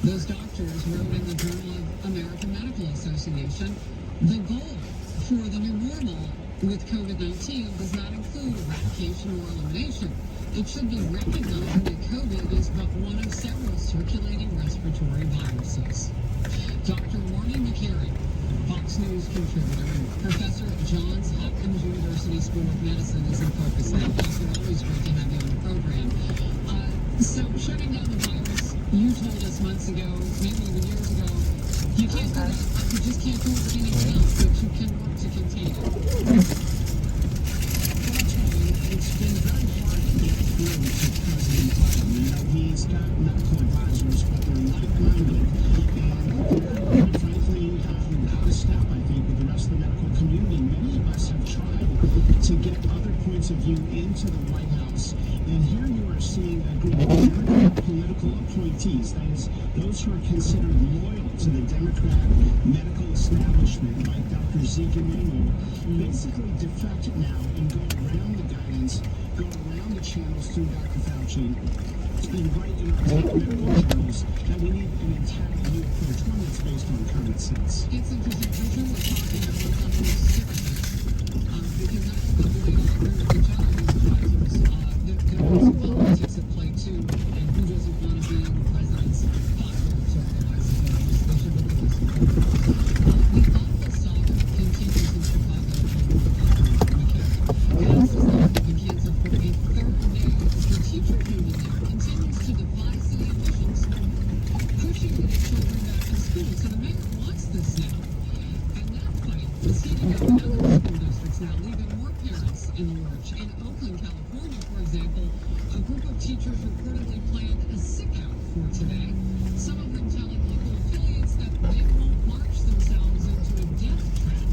Those doctors wrote in the Journal of American Medical Association, the goal for the new normal with COVID-19 does not include eradication or elimination. It should be recognizing that COVID is but one of several circulating respiratory viruses. Dr. Marty McCary, Fox News contributor and professor at Johns Hopkins University School of Medicine, is in focus now. Doctor, always great to have you on the program. So shutting down the virus, you told us months ago, maybe even years ago, you can't do that. You just can't do it with anything else, but you can work to contain it. It's been very hard to get through to President Biden. You know, he's got medical advisors, but they're like-minded, and they're frankly out of step, I think, with the rest of the medical community. Many of us have tried to get other points of view into the White House, and here you are seeing a group of Democrat political appointees, that is, those who are considered loyal to the Democrat medical establishment, like Dr. Zeke Emanuel, basically defect now and go around the guidance, go around the channels through Dr. Fauci, and write in our top medical journals that we need an entirely new approach, one that's based on common sense. It's interesting, for sure, we're talking about what's on the sickness, because not only do they all agree with each other, these advisors, there's politics at play too, and who doesn't want to be in the president's pocket, circle, I suppose. They should really listen. The awful saga continues in Chicago. Classes have been canceled for a third day. The teacher union there continues to defy city officials, pushing to get children back in school. So the mayor wants this now. And that fight is heating up in other school districts now, leaving more parents in the lurch. In Oakland, California, for example, a group of teachers reportedly planned a sick-out for today. Some of them telling local affiliates that they won't march themselves into a death trap.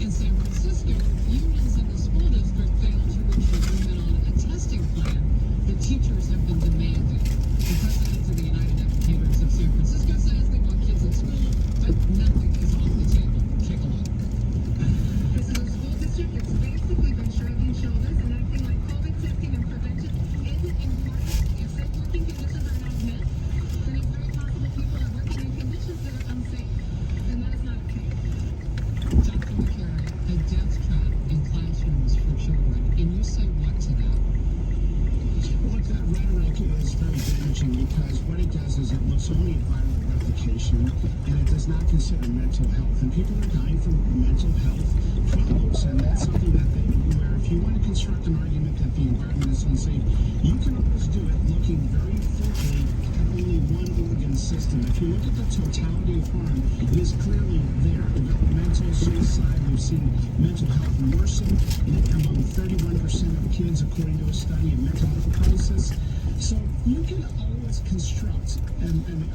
In San Francisco, unions in the school district failed to reach agreement on a testing plan that teachers have been demanding. The president of the United Educators of San Francisco says they want kids in school, but nothing is off the table. Take a look. This is a school district that's basically been shrugging shoulders and acting like COVID testing and prevention isn't important. If safe working conditions are not met, then it's very possible people are working in conditions that are unsafe, and that is not okay. Dr. McCary, a death trap in classrooms for children. And you say what to that? Look, that rhetoric is very damaging because what it does is it looks only at viral replication and it does not consider mental health. And people are dying from mental health problems, and that's something that where if you want to construct an argument that the environment is unsafe, you can always do it looking very fully at only one organ system. If you look at the totality of harm, it is clearly there. Developmental suicide, we've seen mental health worsen among 31% of kids, according to a study of mental health crisis. So you can always construct a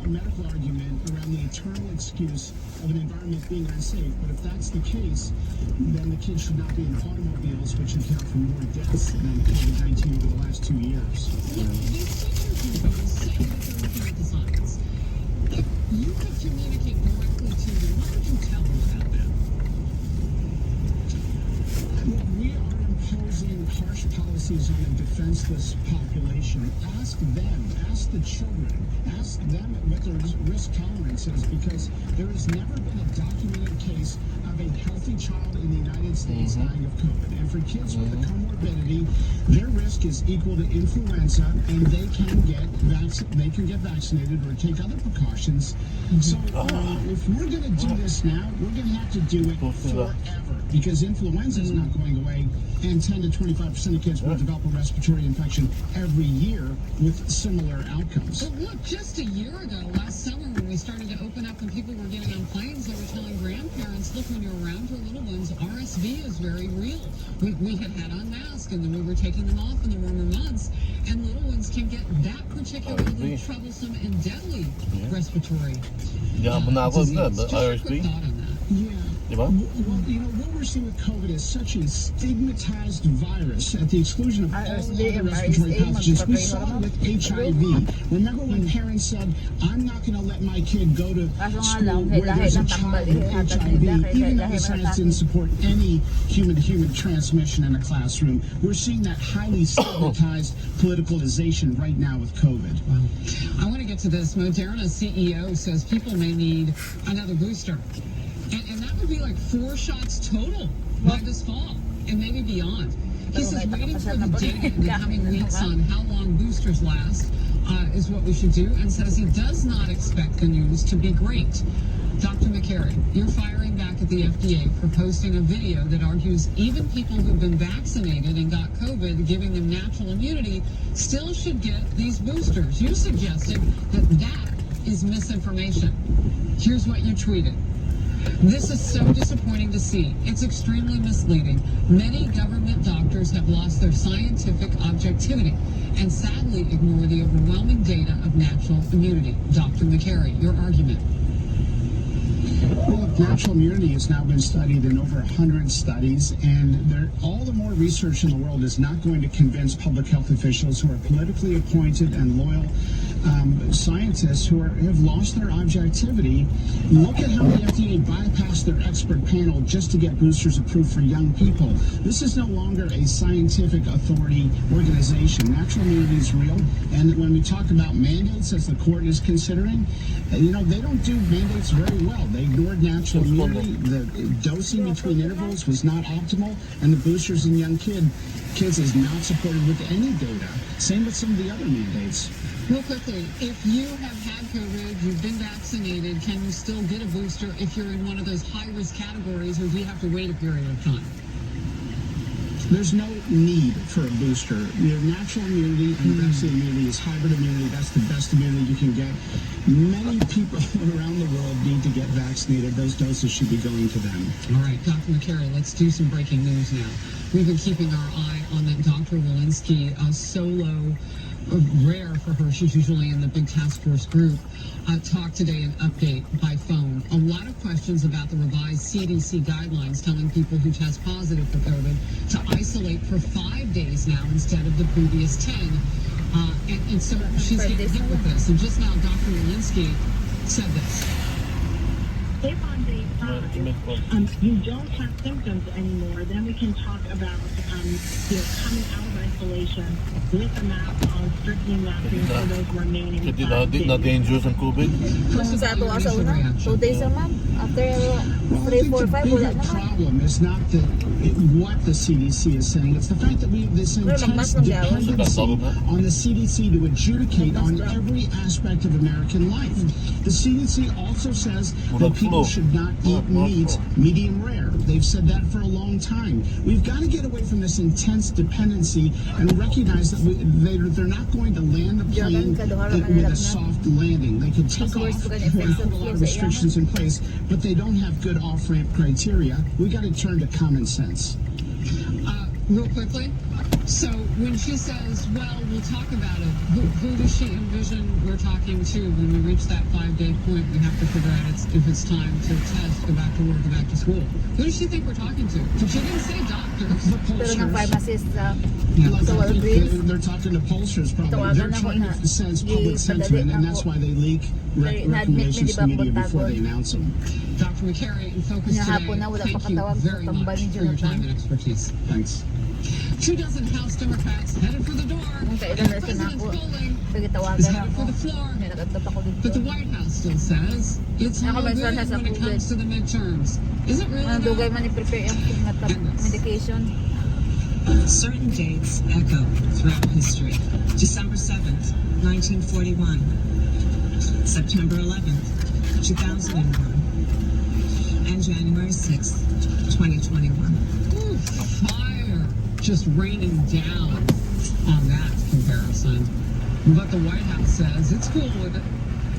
medical argument around the eternal excuse of an environment being unsafe. But if that's the case, then the kids should not be in automobiles, which account for more deaths than COVID-19 over the last 2 years. These teachers unions say that they're looking at the science. If you could communicate directly to them, what would you tell them about that? Look, we are imposing harsh policies on a defenseless population. Ask them, ask the children, ask them what their risk tolerance is, because there has never been a documented case of a healthy child in the United States dying of COVID. And for kids with a comorbidity, their risk is equal to influenza, and they can get vaccinated or take other precautions. So if we're going to do this now, we're going to have to do it forever, because influenza is not going away, and 10 to 25% of kids will develop a respiratory infection every year with similar outcomes. But look, just a year ago, last summer, when we started to open up and people were getting on planes, they were telling grandparents, look, when you're around your little ones, RSV is very real. We had on masks, and then we were taking them off in the warmer months, and little ones can get that particularly troublesome and deadly respiratory Yeah, but not disease. that, but Just a quick RSV. thought on that. Yeah, Diba? Well, you know, what we're seeing with COVID is such a stigmatized virus at the exclusion of all RSD, other respiratory MRSA, pathogens. We saw magpapahinga it with HIV. Remember when parents said, I'm not going to let my kid go to Kaso nga school lang, where lahi there's a ng child tambal, with ihatag HIV, nila, kaya even though lahi the science malatakin. didn't support any human-to-human transmission in a classroom. We're seeing that highly stigmatized politicalization right now with COVID. Wow. I want to get to this. Moderna's CEO says people may need another booster. And that would be like 4 shots total by this fall and maybe beyond. He says waiting for the data in the coming weeks on how long boosters last is what we should do, and says he does not expect the news to be great. Dr. McCary, you're firing back at the FDA for posting a video that argues even people who've been vaccinated and got COVID, giving them natural immunity, still should get these boosters. You suggested that that is misinformation. Here's what you tweeted. This is so disappointing to see. It's extremely misleading. Many government doctors have lost their scientific objectivity and sadly ignore the overwhelming data of natural immunity. Dr. McCary, your argument. Well, natural immunity has now been studied in over 100 studies, and all the more research in the world is not going to convince public health officials who are politically appointed and loyal scientists who have lost their objectivity. Look at how the FDA bypassed their expert panel just to get boosters approved for young people. This is no longer a scientific authority organization. Natural immunity is real, and when we talk about mandates, as the court is considering, you know, they don't do mandates very well. They ignored natural immunity. The dosing between intervals was not optimal, and the boosters in young kids is not supported with any data. Same with some of the other mandates. Real quickly, if you have had COVID, you've been vaccinated, can you still get a booster if you're in one of those high-risk categories, or do you have to wait a period of time? There's no need for a booster. Your natural immunity and vaccine immunity is hybrid immunity. That's the best immunity you can get. Many people around the world need to get vaccinated. Those doses should be going to them. All right, Dr. McCary, let's do some breaking news now. We've been keeping our eye on that Dr. Walensky solo, rare for her. She's usually in the big task force group. Talk today, an update by phone. A lot of questions about the revised CDC guidelines telling people who test positive for COVID to isolate for 5 days now instead of the previous 10. And so she's getting hit with this. And just now, Dr. Walensky said this. If on day 5, you don't have symptoms anymore, then we can talk about coming out of isolation with a mask on, strictly masking for those remaining 5 days. Na-dangerous ang COVID. Kung sa ato sa una, 2 days a month. After Well, 3, I think 4, 5, the wala bigger naman. problem is not what the CDC is saying. It's the fact that we have this intense dependency on the CDC to adjudicate on every aspect of American life. The CDC also says that people should not eat meat medium rare. They've said that for a long time. We've got to get away from this intense dependency and recognize that they're not going to land the plane with a soft landing. They could take off and put a lot of restrictions in place, but they don't have good off-ramp criteria. We got to turn to common sense. Real quickly, so when she says, well, we'll talk about it, who does she envision we're talking to when we reach that 5-day point? We have to figure out if it's time to test, go back to work, go back to school. Who does she think we're talking to? She didn't say doctors. Pero ng pharmacist sa Like, sa I think Walgreens. they're talking to pollsters probably. Tawagan They're ako trying na to sense public sentiment, and that's why they leak recommendations to the media before they announce them. Dr. McCary, in Focus Nga today, hapon na, wala pa thank you katawag sa very tambal much ni for your time Jonathan. and expertise. Thanks. 24 House Democrats headed for the door. Ang And kailan na the siya na president's ako. polling Sige, is tawagan headed ako. for the floor. May nagagtap ako dito. But the White House still says it's Ako no may good son has a when it comes to the midterms. Is it really Ang though? dugay man i-prepare yung medication. Certain dates echo throughout history. December 7th, 1941. September 11th, 2001. And January 6th, 2021. Ooh, fire just raining down on that comparison. But the White House says it's cool with it.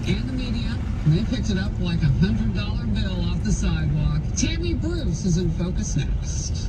And the media, they picked it up like a $100 bill off the sidewalk. Tammy Bruce is in Focus next.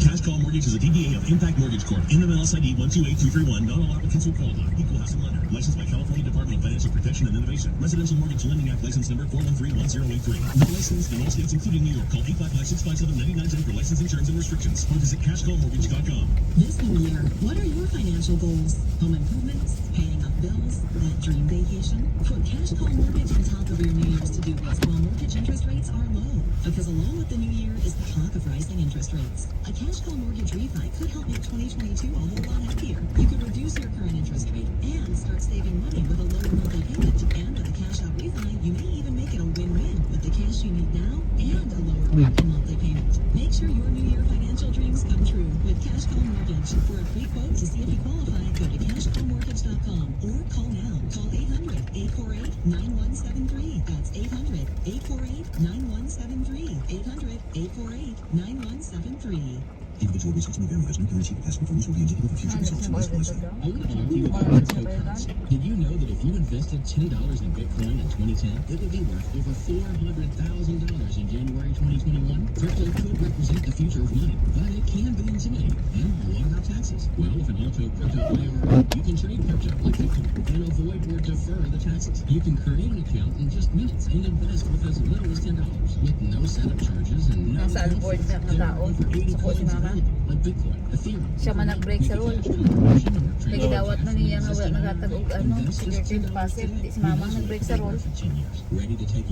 Cash Call Mortgage is a DBA of Impact Mortgage Corp. NMLS ID 128231. Not all applicants will qualify. Equal housing lender. Licensed by California Department of Financial Protection and Innovation. Residential Mortgage Lending Act license number 4131083. Not licensed in all states including New York. Call 855-657-9910 for license insurance and restrictions. Or visit cashcallmortgage.com. This new year, what are your financial goals? Home improvements? Paying off bills? That dream vacation? Put Cash Call Mortgage on top of your New Year's to-do list while mortgage interest rates are low. Because along with the new year is the talk of rising interest rates. A Cash Call Mortgage refi could help make 2022 a whole lot happier. You could reduce your current interest rate and start saving money with a lower monthly payment. And with a cash out refi, you may even make it a win-win with the cash you need now and a lower monthly payment. Make sure your New Year financial dreams come true with Cash Call Mortgage. For a free quote to see if you qualify, go to cashcallmortgage.com or call now. Call 800-848-9173. That's 800-848-9173. 800-848-9173. Individual results may vary. There's no guarantee that past performance will be indicative of future results. Unless wisely. I want to talk to you about cryptocurrency. Did you know that if you invested $10 in Bitcoin in 2010, it would be worth over $400,000 in January 2021? Crypto could represent the future of money, but it can be intimidating. And what about taxes? Well, if an auto crypto IRA, you can trade crypto like Bitcoin and avoid or defer the taxes. You can create an account in just minutes and invest with as little as $10 with no setup charges and no Nasa board na ng tao. Suko si mama. like Bitcoin, Ethereum. Siya man nag-break sa rule. Nagidawat na niya nga wala nagatag og security deposit. Di si mama nag-break sa rule.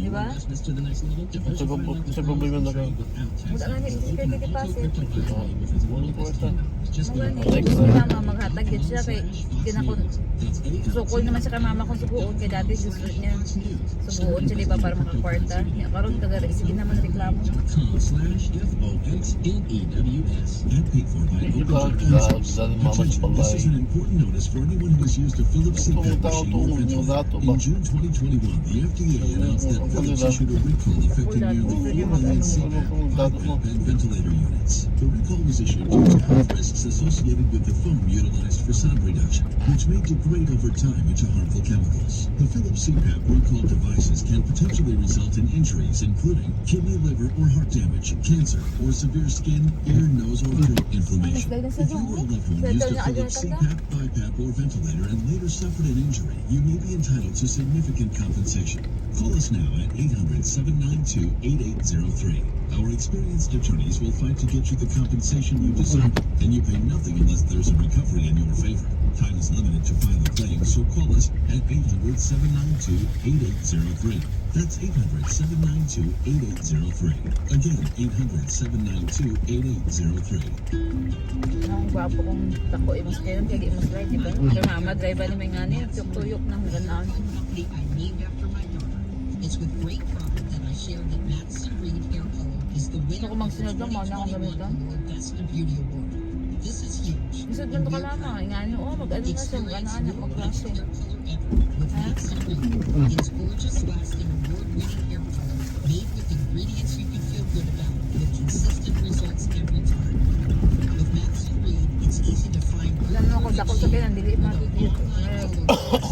Diba? Sa problema na ka. Wala nga niya security deposit. Walang kwarta. Si mama maghatag yun siya kay kinakon. Sukol naman siya kay mama kung subuon kay dati gusto niya. Subuon siya diba para makakwarta. Niya karon kagari sige naman reklamo. And paid for by Open Attention, this is an important notice for anyone who has used a Philips CPAP machine or ventilator. In June 2021, the FDA announced that Philips issued a recall affecting nearly 4 million CPAP, BiPAP, and ventilator units. The recall was issued due to health risks associated with the foam utilized for sound reduction, which may degrade over time into harmful chemicals. The Philips CPAP recall devices can potentially result in injuries including kidney, liver, or heart damage, cancer, or severe skin, ear, nose, or throat inflammation. If you or a loved one used a Philips CPAP, BiPAP, or ventilator and later suffered an injury, you may be entitled to significant compensation. Call us now at 800-792-8803. Our experienced attorneys will fight to get you the compensation you deserve, and you pay nothing unless there's a recovery in your favor. Time is limited to file a claim, so call us at 800-792-8803. That's 800-792-8803. Again, 800-792-8803. Ang gwapo kong tako imas kayo kaya di mas ride diba? Kaya mama drive ni may ngani tuyok-tuyok na ganon. Company I named after my daughter. It's with great pride that I share that Madison Reed Hair Color is the winner Gusto ko magsunod lang, mauna akong gamiton. Award Best in Beauty Award. This is huge. Gusto doon to ka mama, ingani mag-ano na siya, mag-ano mag-klase. With Madison Reed, it's gorgeous, lasting, award-winning hair color made with ingredients you can feel good about with consistent results every time. With Madison Reed, it's easy to find Alam mo, kung dako sa kailan, dili matitiyot.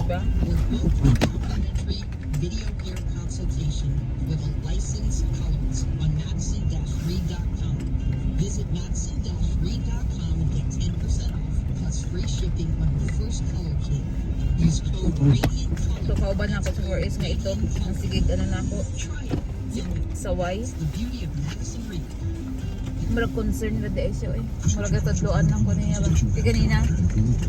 Diba? or book a complimentary video hair consultation with a licensed colorist on madison-reed.com. Visit madison-reed.com and get 10% off plus free shipping on your first color kit. Use code RADIANT So, kauban na ako sa 4S nga ito. Ang sigig, ano na ako, Try it. saway. It's the beauty of Madison Reed. Murag concern na dahil siya eh. Murag atadloan lang ko niya ba. Kaya ganina,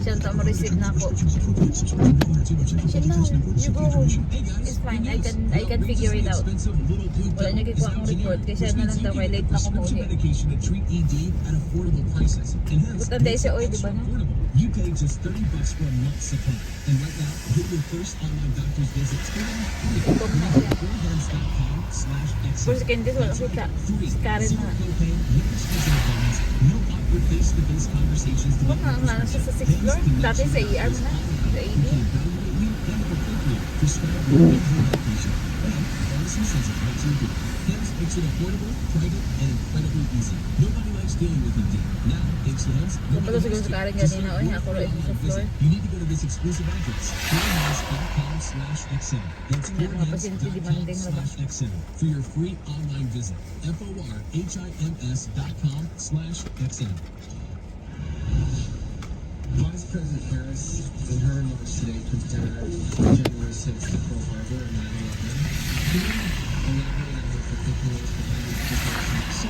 siya ta ma-receive na ako. Siya na, you go home. It's fine, I can figure it out. Wala niya kikuha akong report. Kaya siya na lang daw, may late na ko muli. Butan dahil siya, oy, di ba na? You pay just $30 for a month's supply. And right now, get your first online doctor's visit totally free. Ito na siya. Goreheads.com/exit. For second days, wala kita. Si Karen na. Copay, no prescription appointments, no awkward face-to-face conversations. Huwag nga, ang nana siya sa 6th floor. Dati sa ER mo na. Sa AD. Evaluate you and appropriate prescribe your medication. And pharmacy says it right to your door. Hence makes it affordable, private, and incredibly easy. Nobody likes dealing with Indeed. Now, thanks to us, Palo siguro sa Karen ganina. Oy, ako rin sa floor. you need to go to this exclusive address, goreheads.com/x7. That's Hindi, mga pasyente demanding na ba? goreheads.com/x7 for your free online visit. FORHIMS.com/x7. Vice President Harris, in her remarks today, compared January 6th to Pearl Harbor and 9/11. Can you elaborate on what the thinking is behind these comparisons? So,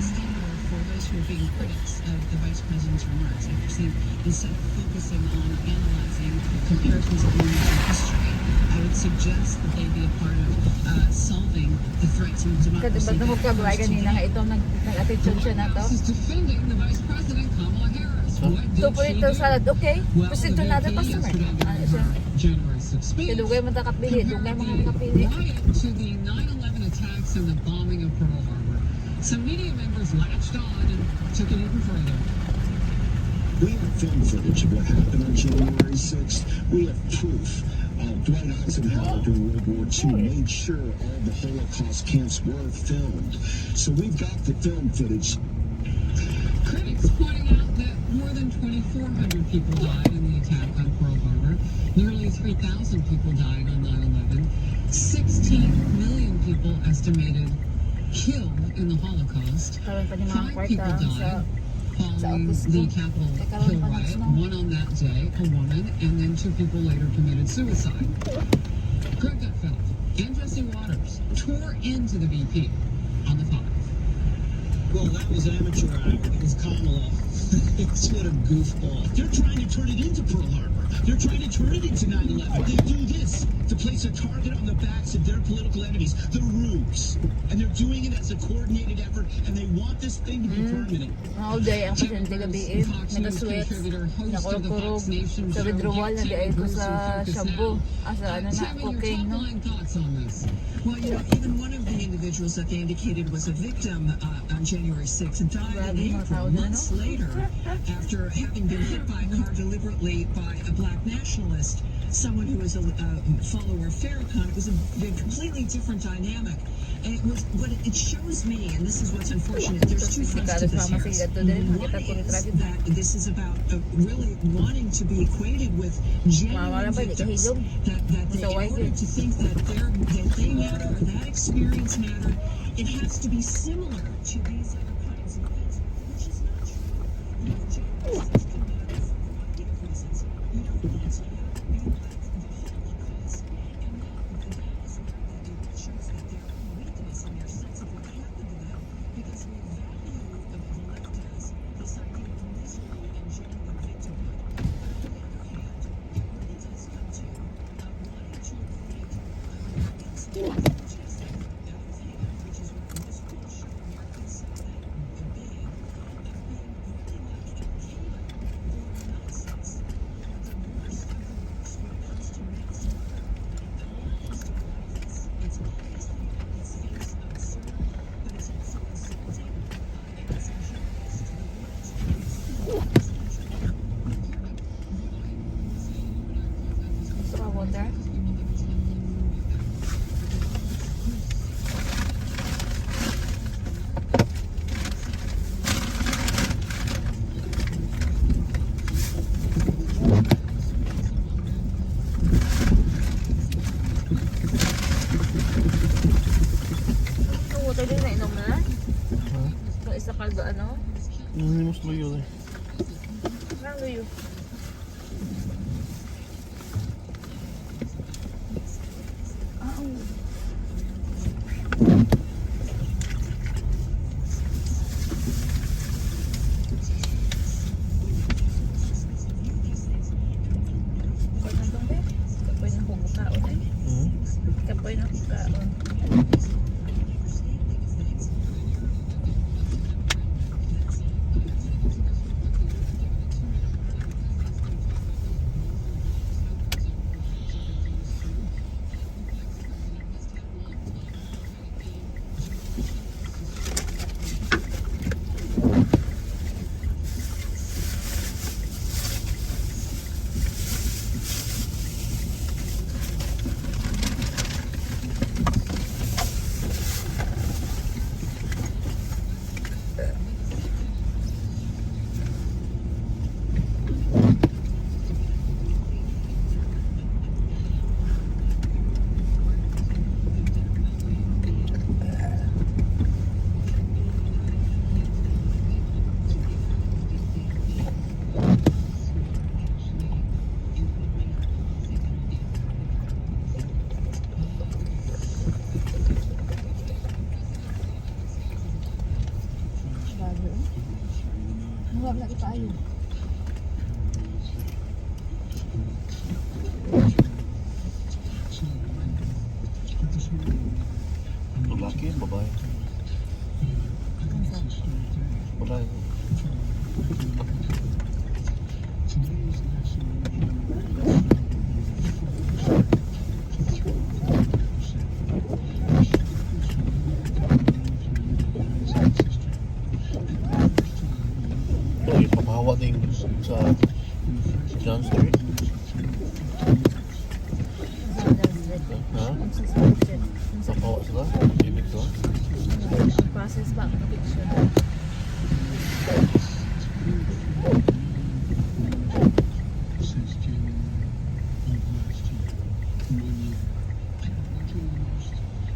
Steve, for those who are being critics of the Vice President's remarks, I perceive instead of focusing on analyzing comparisons of moments in history, I would suggest that they be a part of solving the threats to Kasi democracy. ba't nahukab ba ganina nga ito nag-attitude siya na to? Is defending the Vice President, Kamala Harris. What did So she purito do? salad, okay? Well, Proceed to the another VP customer. yesterday during Siya? her January 6th speech Kaya dugay mo takapili, dugay mo takapili. riot to the 9/11 attacks and the bombing of Pearl Harbor. Some media members latched on and took it even further. We have film footage of what happened on January 6th. We have proof. Dwight Eisenhower during World War II made sure all the Holocaust camps were filmed. So we've got the film footage. Critics pointing out that more than 2,400 people died in the attack on Pearl Harbor. Nearly 3,000 people died on 9/11. 16 million people estimated killed in the Holocaust. Karoon pa ni mga 5 kwarta people sa died following office the ko. Capitol Karoon Hill pa ng riot. snow. One on that day, a woman, and then 2 people later committed suicide. Greg Gutfeld and Jesse Waters tore into the VP on the 5. Well, that was amateur hour. It was Kamala. It's what a goofball. They're trying to turn it into Pearl Harbor. They're trying to turn it into 9/11. They do this to place a target on the backs of their political enemies, the rubes. And they're doing it as a coordinated effort, and they want this thing to be permanent. all day ang pasyente gabiin, nag-sweats, nakurog-kurog, sa withdrawal na di ay ko sa shabu, asa ano na, cocaine, no? Well, you know, even one of the individuals that they indicated was a victim on January 6th and died Grabe, in mga tao April, na, months later, after having been hit by a car deliberately by a black nationalist, someone who was a follower of Farrakhan. It was a completely different dynamic. And it was what it shows me, and this is what's unfortunate. There's two fronts to this here. One is that this is about really wanting to be equated with genuine victims. That they, in order to think that they matter or that experience matter, it has to be similar to these other kinds of events, which is not true. You know, January 6th can matter for a variety of reasons. You don't want to have be like the Holocaust, and then that is where it shows that there are weakness in their sense of what happened to them, because we value the left as this idea of misery and genuine victimhood. But on the other hand, it really does come to wanting to equate Americans to just the other thing, which is what this will show Americans that are big of being really like Al-Qaeda or Nazis or the worst of the worst when it comes to mass murder. Americans do all of this. It's obviously on its face absurd, but it's also insulting and it's injurious to the rights of this country. Gusto ka water? Ang water din na inom na? Ito isa kaldo ano? Hindi mo sa yun eh. Ang luyo. Kapoy ng hubukaon eh. Kapoy ng hubukaon. Ito, ipapahawa din sa John Street. Ha? Ipapahawa sila? Ibig ko? Ang process ba? Ang picture. Since January of last year, 1 year.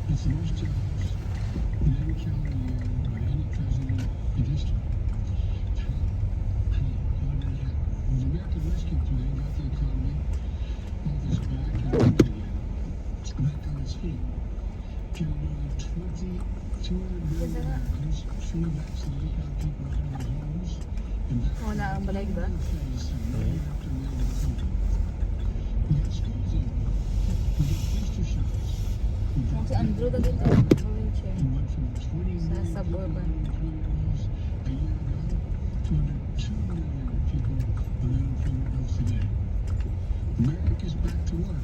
It's the most jobs in any calendar year by any president in history. The American Rescue Plan got the economy off its back and moving again. Back on its feet. Killing more than 200 million Americans, fully vaccinated, got people out of their homes, and back Wala ang balay, diba? in phase after we got schools open. We got booster shots. We Kung dropped si Andrew na dito. Wheelchair. we went from 20 Sa million suburban. unemployment rolls a year ago to under 2 million people on unemployment rolls today. America's back to work.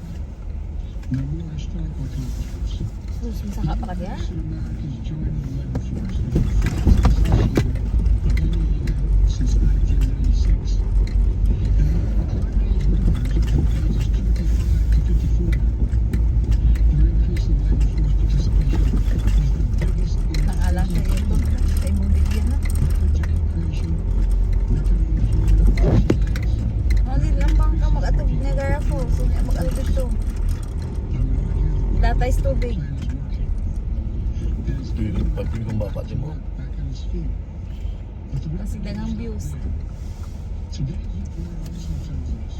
No more historical accomplishments. Sumisaka pa ka diya? America's joined the labor force for the fastest year of any year since 1996. And American age workers ages 25 to 54. Their increase in labor force participation is the biggest in Nakalang sa ito. Sa imong bigyan na. record job creation, record unemployment, Hindi lang bang ka mag-atog na gara ko. So, mag-atog dito. Latay tubig. Pag-ibig kong baka din mo. Kasi dagang views. Today's report also tells us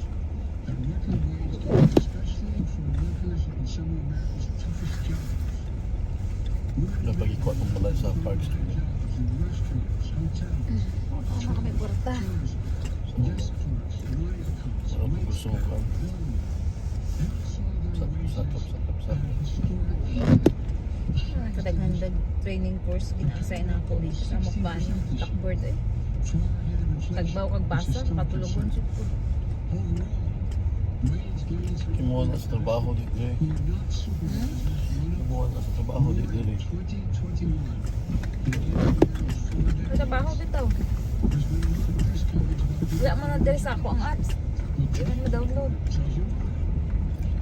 that record wage gains, especially for workers in some of America's toughest jobs. Napag-ikot mong pala sa Park Street. Jobs in restaurants, hotels, Baka kami kwarta. desk clerks, wine cooks, Ano kung gusto mo ka? building. They all saw their wages Sakap. at a historic Kadaghan training course ginasay na ako dito sa Mukbang. Takboard eh. far ahead of inflation. Tagbaw kag basa, makatulugon siya ko. Overall, wage gains for Kimuha na sa trabaho dito eh. who are not supervisors went up Kimuha na sa trabaho dito eh. 2021. The year of 4 Sa trabaho bitaw. There's been a lot of press coverage about Wala man na diri sa ako ang apps. Di man ma-download. tells you why.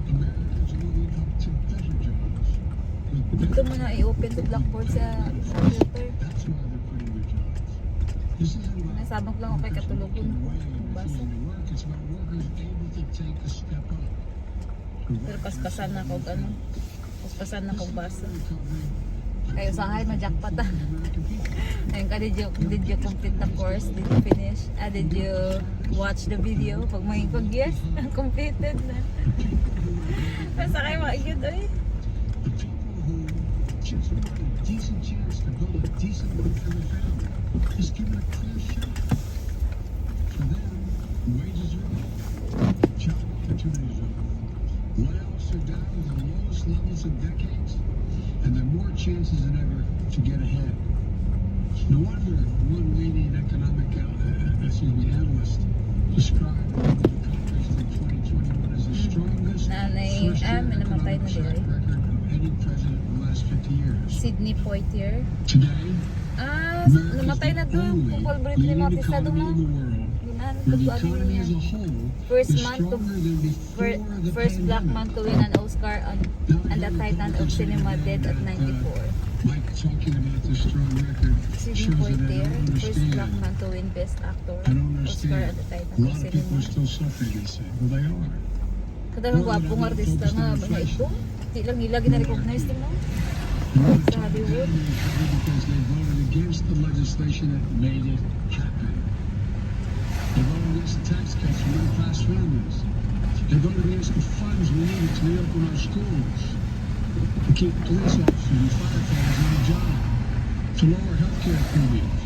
Americans are moving up to better jobs. With Dito mo na i-open sa Blackboard sa computer. That's why they're quitting their jobs. This isn't about Nasabak lang ako kay katulugon. taking away or Basa. refusing to work. It's about workers able to take a step up. Pero kaspasan na kog ano. Kaspasan na kog basa. Recovery Kayo sa akin, ma-jackpot ah. American people. Ayun ka, did you complete the course? Did you finish? Did you watch the video? Pag may pag yes, completed na. Basta kayo makikita eh. The people who just want a decent chance to build a decent life for their family. Just give it a clear shot. For them, wages are up. Job opportunities are up. Layoffs are down to the lowest levels in decades. And there are more chances than ever to get ahead. No wonder one leading economic analyst described the conference in 2021 as the strongest Nanay first-year namatay na economic din track eh. record of any president in the last 50 years. Sydney Poitier. Today, Namatay na doon. Kung Colbert ni leading Matista doon economy na. in the world, Ginaan where the ko ano economy niya. as a whole First is man to stronger than before the first black pandemic. man to win an Oscar on the Titan of Cinema dead at 94. Mike talking about this strong record Sydney shows that I Poitier, don't first black understand. man to win Best Actor I don't Oscar understand. at the Titan A of lot of people Cinema. are still suffering, they say. Well, they are. Kadang gwapong artista nga mga ito. Di lang nila gina-recognize din mo. Sa Hollywood. Because they voted against the legislation that made it happen. They voted against the tax cuts for middle-class families. They voted against the funds we needed to reopen our schools, to keep police officers and firefighters on the job, to lower healthcare premiums.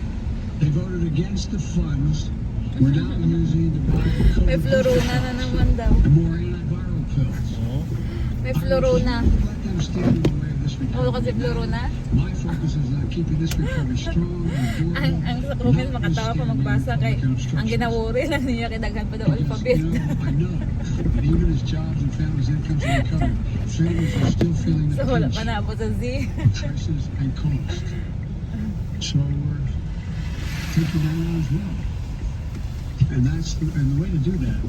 They voted against the funds we're now using to buy May COVID Florona na naman daw. and more antiviral pills. May Florona. I can't let them stand in the way of this Oo kasi recovery. Florona. My focus is on keeping this recovery strong and Ang sa comment makatawa pa magbasa kay ang ginawori lang niya kidaghan pa daw alphabet. I know. But even as jobs and families' incomes are recovering, families are still feeling the So wala pinch pa na po sa Z. of prices and cost. So we're taking that on as well. And the way to do that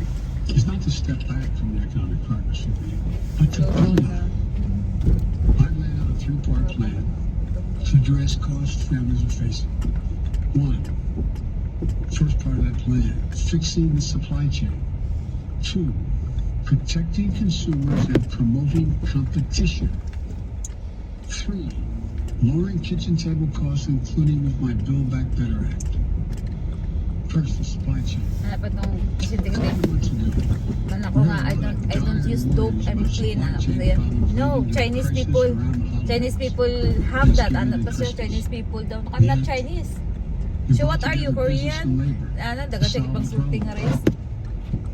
is not to step back from the economic partnership, but to build on it. I've laid out a three-part plan to address costs families are facing. One, first part of that plan, fixing the supply chain. Two, protecting consumers and promoting competition. Three, lowering kitchen table costs, including with my Build Back Better Act. First, the supply chain. Ano pa itong isiting Months ago, man ako nga, I don't use dope, I'm clean. Ano pa yan? No, Chinese people have that. Ano pa siya, Chinese people daw. I'm not Chinese. So what are you, Korean? Ano, daga siya ipang sulting nga rin.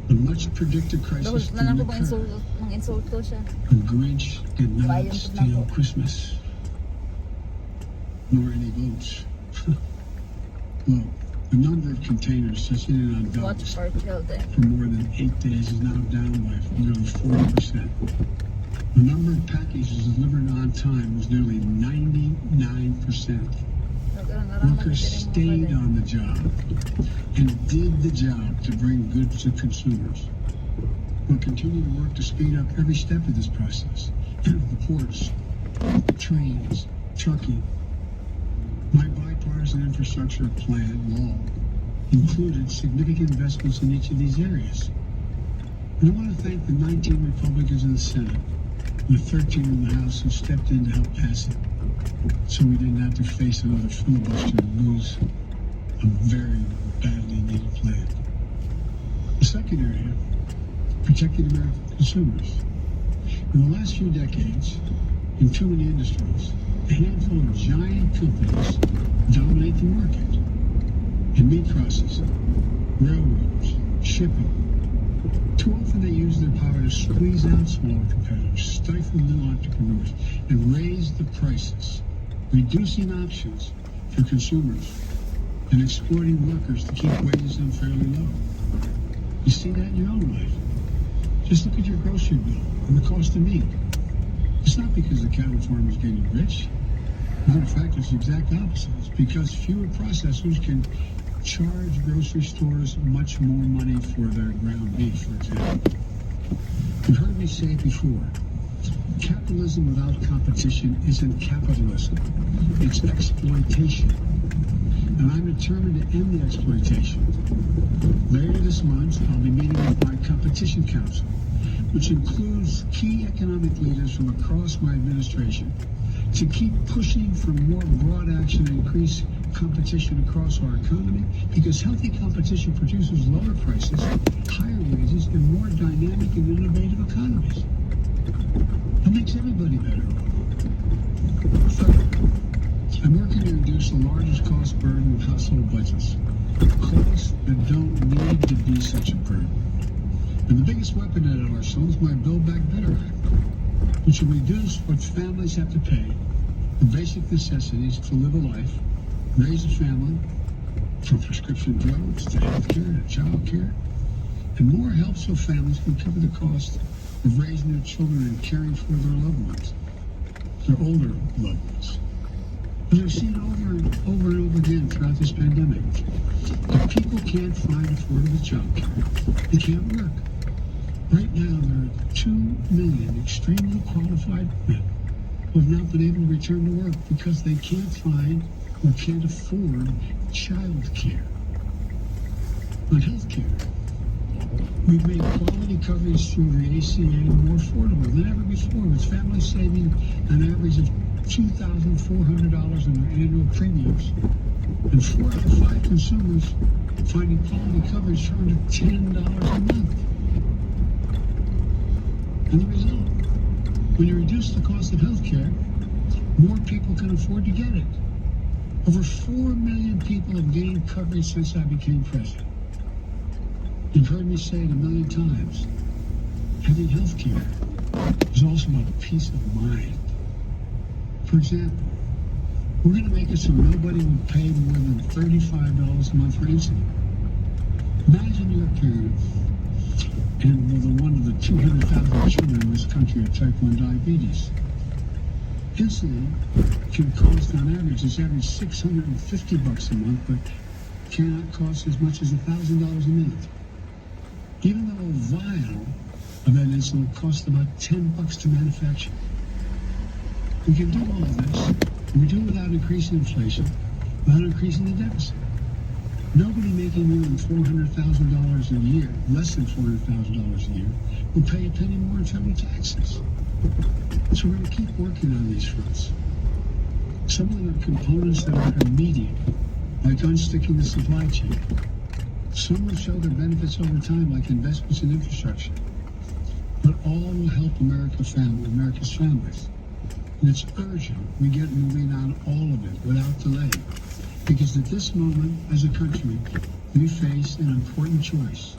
the much predicted crisis Dahil na lang didn't ko occur. mang insulto siya. The Grinch did not Bayan ko na steal po. Christmas, nor any votes. Well, the number of containers just in and on Watch docks for children. for more than 8 days is now down by nearly 40%. The number of packages delivered on time was nearly 99%. Workers stayed on the job and did the job to bring goods to consumers. We'll continue to work to speed up every step of this process. The ports, trains, trucking. My bipartisan infrastructure plan law included significant investments in each of these areas. And I want to thank the 19 Republicans in the Senate and the 13 in the House who stepped in to help pass it, so we didn't have to face another filibuster and lose a very badly needed plan. The second area, protecting American consumers. In the last few decades, in too many industries, a handful of giant companies dominate the market. In meat processing, railroads, shipping. Too often they use their power to squeeze out smaller competitors, stifle new entrepreneurs, and raise the prices, reducing options for consumers and exploiting workers to keep wages unfairly low. You see that in your own life. Just look at your grocery bill and the cost of meat. It's not because the cattle farmer is getting rich. In fact, it's the exact opposite. It's because fewer processors can charge grocery stores much more money for their ground beef, for example. You've heard me say it before. Capitalism without competition isn't capitalism. It's exploitation. And I'm determined to end the exploitation. Later this month, I'll be meeting with my Competition Council, which includes key economic leaders from across my administration, to keep pushing for more broad action and increase competition across our economy, because healthy competition produces lower prices, higher wages, and more dynamic and innovative economies. It makes everybody better off. Third, I'm working to reduce the largest cost burden of household budgets, costs that don't need to be such a burden. And the biggest weapon at our arsenal is my Build Back Better Act, which will reduce what families have to pay, the basic necessities to live a life, raise a family, from prescription drugs to health care to child care, and more help so families can cover the cost of raising their children and caring for their loved ones, their older loved ones. As I've seen over and over again throughout this pandemic, if people can't find affordable child care, they can't work. Right now, there are 2 million extremely qualified men who have not been able to return to work because they can't find or can't afford child care. On health care, we've made quality coverage through the ACA more affordable than ever before, with families saving an average of $2,400 in their annual premiums, and 4 out of 5 consumers finding quality coverage for under $10 a month. And the result, when you reduce the cost of health care, more people can afford to get it. Over 4 million people have gained coverage since I became president. You've heard me say it a million times. Having health care is also about peace of mind. For example, We're going to make it so nobody will pay more than $35 a month for insulin. Imagine you're a parent and with one of the 200,000 children in this country have type 1 diabetes. Insulin can cost, on average, it's average $650 a month, but cannot cost as much as $1,000 a minute. Even though a vial of that insulin costs about $10 to manufacture. We can do all of this. We do it without increasing inflation, without increasing the deficit. Nobody making more than $400,000 a year, less than $400,000 a year, will pay a penny more in federal taxes. So we're going to keep working on these fronts. Some of them are components that are immediate, like unsticking the supply chain. Some will show their benefits over time, like investments in infrastructure. But all will help America's families. And it's urgent we get moving on all of it without delay. Because at this moment, as a country, we face an important choice.